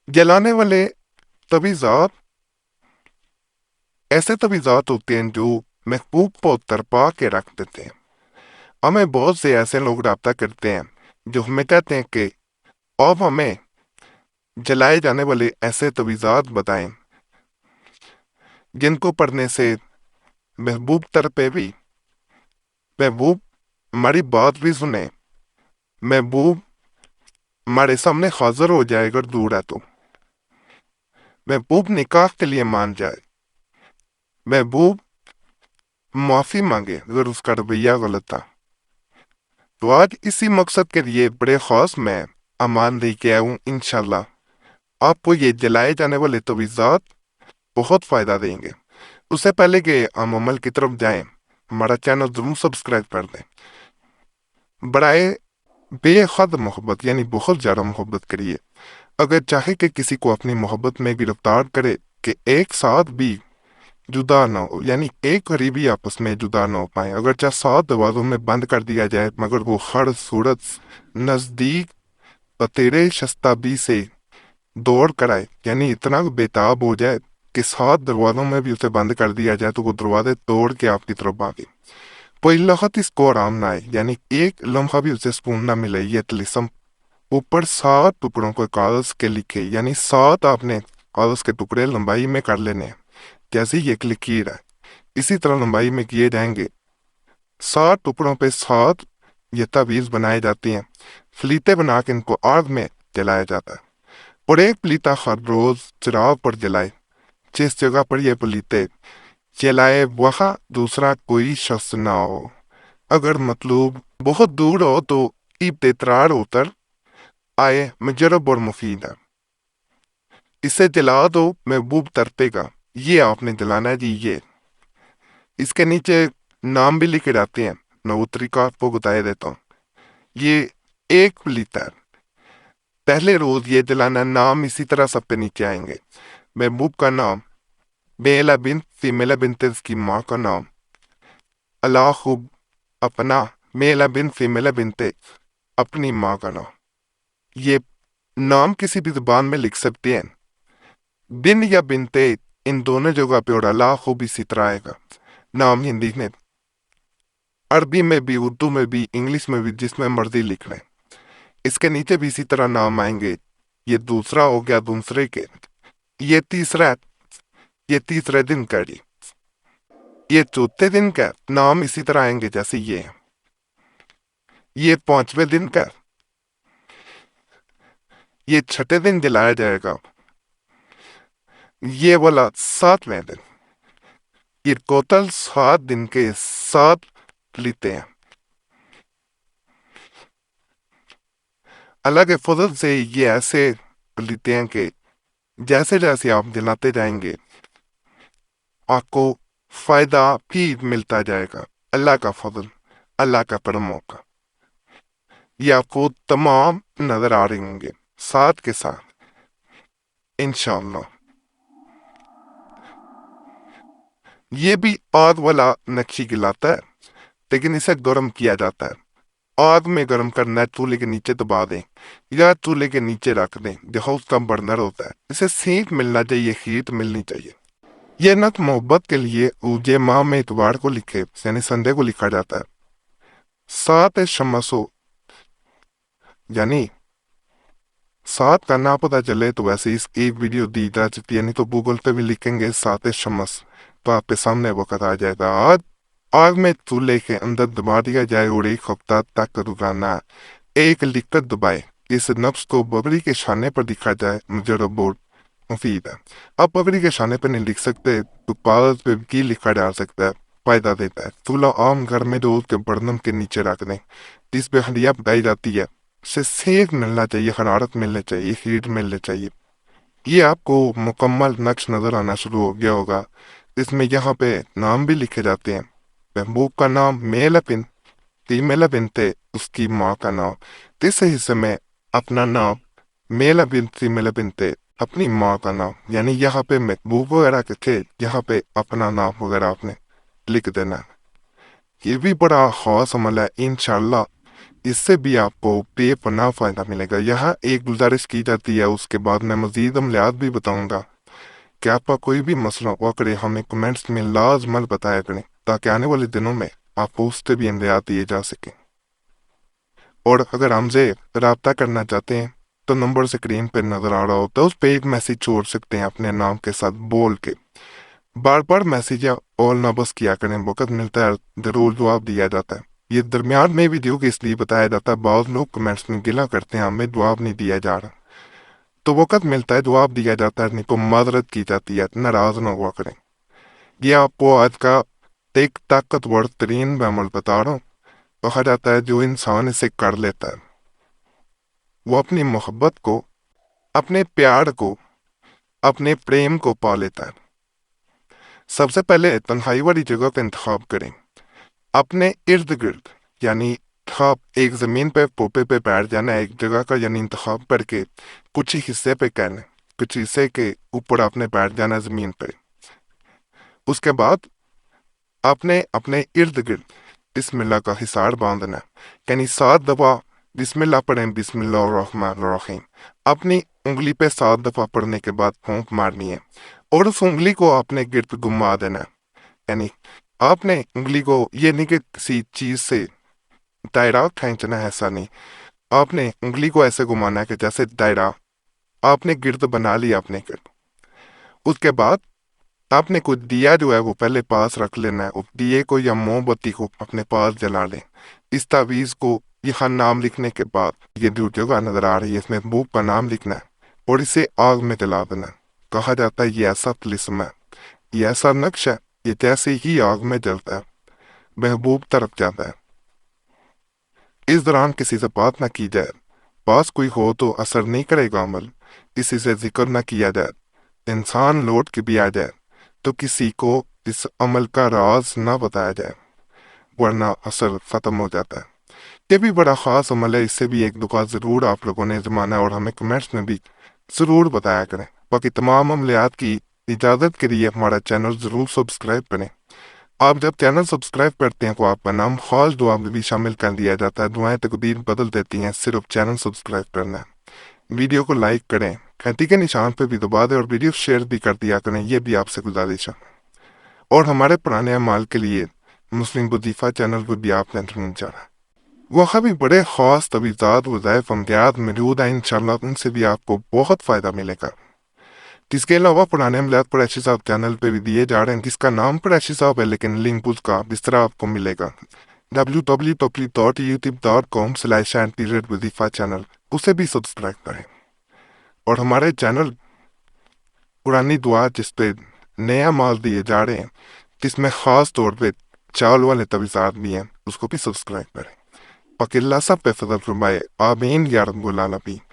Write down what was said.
जलाने वाले तवीज़ात ऐसे तवीज़ात होते हैं जो महबूब को तरपा के रख देते हैं। हमें बहुत से ऐसे लोग राब्ता करते हैं जो हमें कहते हैं कि आप हमें जलाए जाने वाले ऐसे तवीज़ात बताएं जिनको पढ़ने से महबूब तरपे भी, महबूब हमारी बात भी सुने, महबूब हमारे सामने हाजिर हो जाए अगर दूर है तो, महबूब निकाह के लिए मान जाए, महबूब माफी मांगे अगर उसका रवैया गलत था। तो आज इसी मकसद के लिए बड़े खास मैं अमान लेके आया हूँ। इंशाल्लाह आपको ये जलाए जाने वाले तवीज़ात बहुत फायदा देंगे। उससे पहले कि हम अमल की तरफ जाएं, हमारा चैनल जरूर सब्सक्राइब कर दें। बड़ाए बेहद मोहब्बत यानी बहुत ज़्यादा मोहब्बत करिए। अगर चाहे कि किसी को अपनी मोहब्बत में गिरफ्तार करे कि एक साथ भी जुदा ना हो, यानी एक करीबी आपस में जुदा ना हो पाए, अगर चाहे 7 दरवाजों में बंद कर दिया जाए मगर वो हर सूरत नज़दीक तेरे शस्ताबी से दौड़ कर आए, यानी इतना बेताब हो जाए कि 7 दरवाजों में भी उसे बंद कर दिया जाए तो वो दरवाजे तोड़ के आपकी तरफ भागे। कोई लहत इसको आराम ना आए, यानी एक लम्हा भी उसे सुकून ना मिले। ये तिलिस्म ऊपर 7 टुकड़ों को कागज के लिखे, यानी 7 आपने कागज के टुकड़े लंबाई में कर लेने हैं। जैसे ही एक लकीर है इसी तरह लंबाई में किए जाएंगे। 7 टुकड़ों पे 7 ये तावीज बनाए जाती हैं। फलीते बना के इनको आग में जलाया जाता है और एक पलीता हर रोज चिराग पर जलाए। जिस जगह पर ये पलीते जलाए वहां दूसरा कोई शख्स ना हो। अगर मतलूब बहुत दूर हो तो ईब इतरार होकर आए मुजरब और मुफीद है। इसे जला दो महबूब तरपेगा। ये आपने जलाना है जी। ये इसके नीचे नाम भी लिखे जाते हैं। मैं वो तरीका आपको बता देता हूँ। ये एक पलीता है। पहले रोज ये जलाना, नाम इसी तरह सब पे नीचे आएंगे। महबूब का नाम, मेला बिन फीमेला बिनते उसकी माँ का नाम, अल्लाह खूब अपना, मेला बिन फीमेला बिनते अपनी माँ का नाम। ये नाम किसी भी जुबान में लिख सकते हैं। बिन या बिनते इन दोनों जगह पे और अल्लाह खूब इसी तरह आएगा। नाम हिंदी में, अरबी में भी, उर्दू में भी, इंग्लिश में भी, जिसमें मर्जी लिख लें। इसके नीचे भी इसी तरह नाम आएंगे। ये दूसरा हो गया दूसरे के। ये तीसरा, ये तीसरे दिन का जी। ये चौथे दिन का नाम इसी तरह आएंगे जैसे ये है। ये 5वें दिन का, ये छठे दिन जलाया जाएगा। ये वाला 7वें दिन। ये टोटल 7 दिन के 7 लेते हैं। अल्लाह के फजल से ये ऐसे लेते हैं कि जैसे जैसे आप जलाते जाएंगे आपको फायदा भी मिलता जाएगा। अल्लाह का फजल, अल्लाह का करम होगा। ये आपको तमाम नजर आ रहे होंगे साथ के साथ इंशाअल्लाह। ये भी आग वाला नक्शी गिलाता है, लेकिन इसे गर्म किया जाता है। आग में गर्म करना है, चूल्हे के नीचे दबा दें या चूल्हे के नीचे रख दें जहाँ उसका बर्नर होता है। इसे सेक मिलना चाहिए, हीट मिलनी चाहिए। यह नत मोहब्बत के लिए ऊजे माह में इतवार को लिखे यानी संडे को लिखा जाता है। 7 शमसो, यानी 7 का ना पता चले तो वैसे इसकी वीडियो दी जा चुकी है, नहीं तो गूगल पे भी लिखेंगे 7 शमस तो आपके सामने वक्त आ जाएगा। आज आग में चूल्हे के अंदर दबा दिया जाए और 1 हफ्ता तक रुकाना। एक लिखकर दबाए। इस नफ्स को बबरी के शाने पर दिखा जाए मुजरब और मुफीद है। आप बबरी के शाने पर नहीं लिख सकते तो कागज पे भी लिखा जा सकता है। फायदा देता है। चूल्हा आम घर में रोज के बर्नम के नीचे रख दें जिस पे हंडिया पकाई जाती है। से सेक मिलना चाहिए, हरारत मिलनी चाहिए, हीट मिलनी चाहिए। ये आपको मुकम्मल नक्श नजर आना शुरू हो गया होगा। इसमें यहाँ पे नाम भी लिखे जाते हैं। महबूब का नाम मेल बिन फीमेल बिनते उसकी माँ का नाम। तीसरे हिस्से में अपना नाम, मेल बिन फीमेल बिनते अपनी माँ का नाम, यानी यहाँ पे महबूब वगैरह के थे, यहाँ पे अपना नाम वगैरह आपने लिख देना। ये भी बड़ा खास अमल है। इंशाल्लाह اس سے بھی آپ کو بے پناہ فائدہ ملے گا۔ یہاں ایک گزارش کی جاتی ہے، اس کے بعد میں مزید عملیات بھی بتاؤں گا کہ آپ کا کوئی بھی مسئلہ ہوا کرے ہمیں کمنٹس میں لازمل بتایا کریں، تاکہ آنے والے دنوں میں آپ کو اس سے بھی عملیات دیے جا سکیں۔ اور اگر ہم سے رابطہ کرنا چاہتے ہیں تو نمبر اسکرین پہ نظر آ رہا ہوتا ہے، اس پہ ایک میسیج چھوڑ سکتے ہیں اپنے نام کے ساتھ بول کے۔ بار بار میسیج یا آل نہ بس کیا کریں، وقت ملتا ہے ضرور جواب دیا جاتا ہے۔ یہ درمیان میں ویڈیو کے اس لیے بتایا جاتا ہے، بعض لوگ کمنٹس میں گلا کرتے ہیں ہمیں جواب نہیں دیا جا رہا، تو وقت ملتا ہے جواب دیا جاتا ہے، نہیں تو معذرت کی جاتی ہے، ناراض نہ ہوا کریں۔ یہ آپ کو آج کا ایک طاقتور ترین عمل بتا رہا ہوں۔ کہا جاتا ہے جو انسان اسے کر لیتا ہے وہ اپنی محبت کو، اپنے پیار کو، اپنے پریم کو پا لیتا ہے۔ سب سے پہلے تنہائی والی جگہ کا انتخاب کریں، اپنے ارد گرد، یعنی آپ ایک زمین پہ پوپے پہ بیٹھ جانا ہے، ایک جگہ کا یعنی انتخاب کر کے کچھ حصے پہ کہنا ہے، کچھ حصے کے اوپر آپ نے بیٹھ جانا ہے زمین پہ۔ اس کے بعد آپ نے اپنے ارد گرد بسم اللہ کا حصار باندھنا ہے، یعنی 7 دفعہ بسم اللہ پڑھیں، بسم اللہ الرحمن الرحیم۔ اپنی انگلی پہ 7 دفعہ پڑھنے کے بعد پھونک مارنی ہے، اور اس انگلی کو آپ نے گرد گھما دینا ہے، یعنی آپ نے انگلی کو، یہ نہیں کہ کسی چیز سے دائرہ کھینچنا ہے، ایسا نہیں، آپ نے انگلی کو ایسے گھمانا ہے کہ جیسے دائرہ آپ نے گرد بنا لیا اپنے گرد۔ اس کے بعد آپ نے کوئی دیا جو ہے وہ پہلے پاس رکھ لینا ہے، اس دیے کو یا موم بتی کو اپنے پاس جلا لیں۔ اس تعویذ کو یہاں نام لکھنے کے بعد یہ جو جگہ نظر آ رہی ہے اس میں محبوب کا نام لکھنا ہے اور اسے آگ میں جلا دینا ہے۔ کہا جاتا ہے یہ ایسا طلسم ہے، یہ ایسا نقش ہے، یہ جیسے ہی آگ میں جلتا ہے محبوب طرف جاتا ہے۔ اس دوران کسی سے بات نہ کی جائے، پاس کوئی ہو تو اثر نہیں کرے گا عمل، کسی سے ذکر نہ کیا جائے، انسان لوٹ کے بھی آ جائے تو کسی کو اس عمل کا راز نہ بتایا جائے، ورنہ اثر ختم ہو جاتا ہے۔ یہ بھی بڑا خاص عمل ہے، اس سے بھی ایک دفعہ ضرور آپ لوگوں نے زمانہ اور ہمیں کمنٹس میں بھی ضرور بتایا کریں۔ باقی تمام عملیات کی اجازت کے لیے ہمارا چینل ضرور سبسکرائب کریں۔ آپ جب چینل سبسکرائب کرتے ہیں تو آپ کا نام خاص دعا میں بھی شامل کر دیا جاتا ہے، دعائیں تقدیر بدل دیتی ہیں، صرف چینل سبسکرائب کرنا ہے۔ ویڈیو کو لائک کریں، گھنٹی کے نشان پہ بھی دبا دیں اور ویڈیو شیئر بھی کر دیا کریں، یہ بھی آپ سے گزارش ہے۔ اور ہمارے پرانے اعمال کے لیے مسلم وظیفہ چینل پر بھی آپ نے ضرور جانا، وہاں بھی بڑے خاص تویزات، وظائف، عملیات موجود ہیں، انشاءاللہ ان سے بھی آپ کو بہت فائدہ ملے گا۔ اس کے علاوہ پرانے عملیات قریشی صاحب چینل پہ بھی دیے جا رہے ہیں، جس کا نام قریشی صاحب ہے لیکن لنک اس کا اس طرح آپ کو ملے گا www.youtube.com/وظیفہ چینل، اسے بھی سبسکرائب کریں۔ اور ہمارے چینل قرآنی دعا جس پہ نیا مال دیے جا رہے ہیں، جس میں خاص طور پہ چال والے تویزات بھی ہیں، اس کو بھی سبسکرائب کریں۔ پاک اللہ سب پہ فضل فرمائے، آمین یا رب العالمین۔